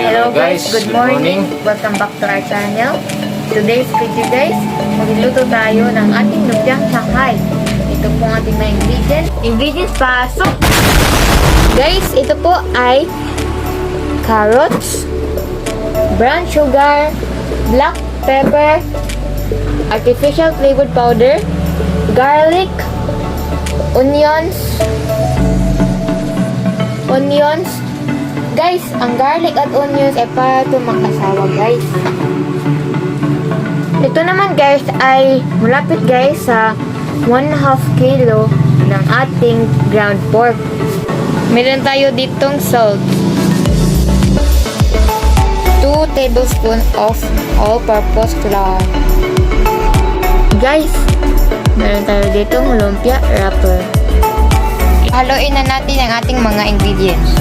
Hello guys, good morning. Welcome back to our channel. Today's video guys, magluluto tayo ng ating Lumpiang Shanghai. Ito po ang ating mga ingredients. Ingredients pasok! Guys, ito po ay carrots, brown sugar, black pepper, artificial flavored powder, garlic, onions. Guys, ang garlic at onions ay para ito mag-asawa guys. Ito naman guys ay malapit guys sa 1/2 kilo ng ating ground pork. Meron tayo ditong salt. 2 tablespoons of all-purpose flour. Guys, meron tayo ditong lumpia wrapper. Haluin na natin ang ating mga ingredients.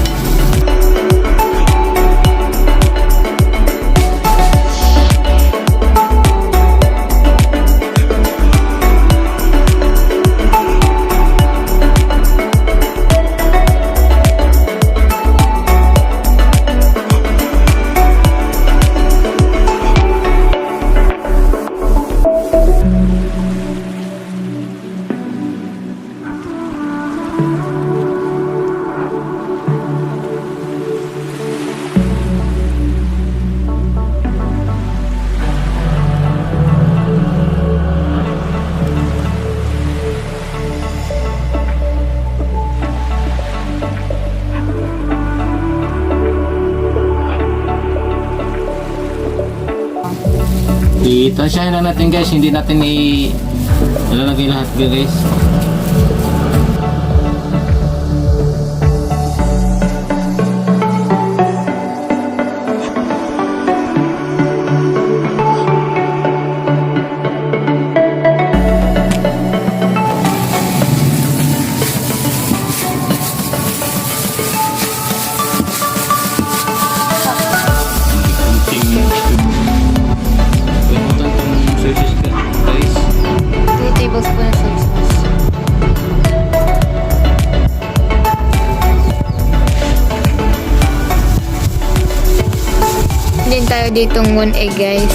Itansyahin lang natin guys, hindi natin ilalagay lahat guys. Din tayo ditong 1 egg guys.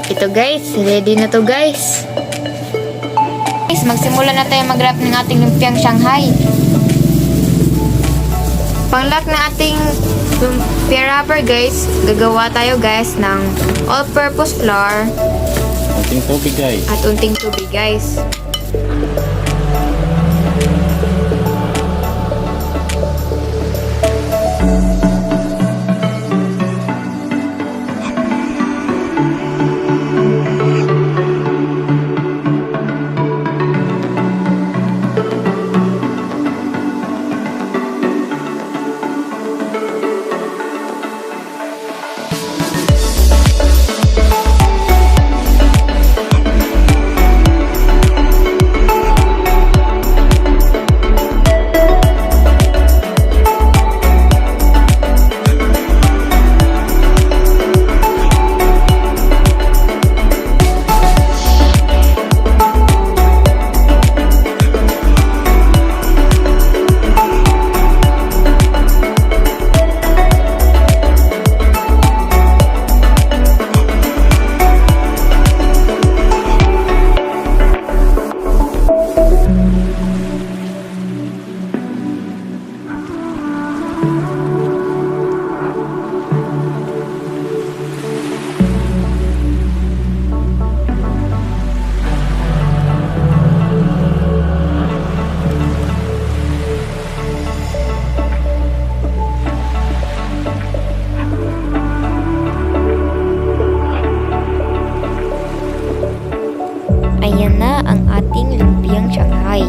Ito guys, ready na to guys. Magsimula na tayo mag-wrap ng ating Lumpiang Shanghai. Pang-lock ng ating lumpia wrapper guys, gagawa tayo guys ng all-purpose flour Unting tubig guys. at unting tubig guys. Ayan na ang ating Lumpiang Shanghai.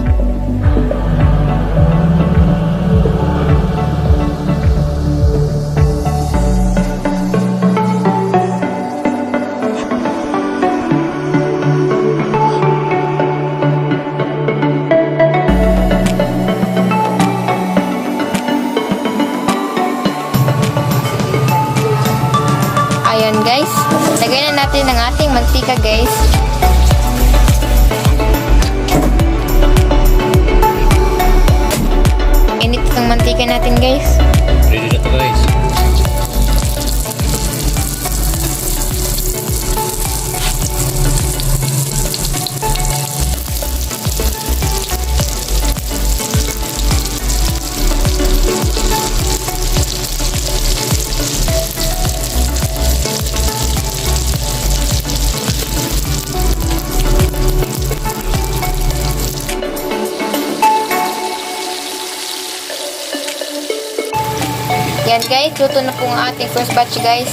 lagay na natin ang ating mantika guys. Init itong mantika natin guys. Ready na to guys. Yan guys, luto na po ang ating first batch guys.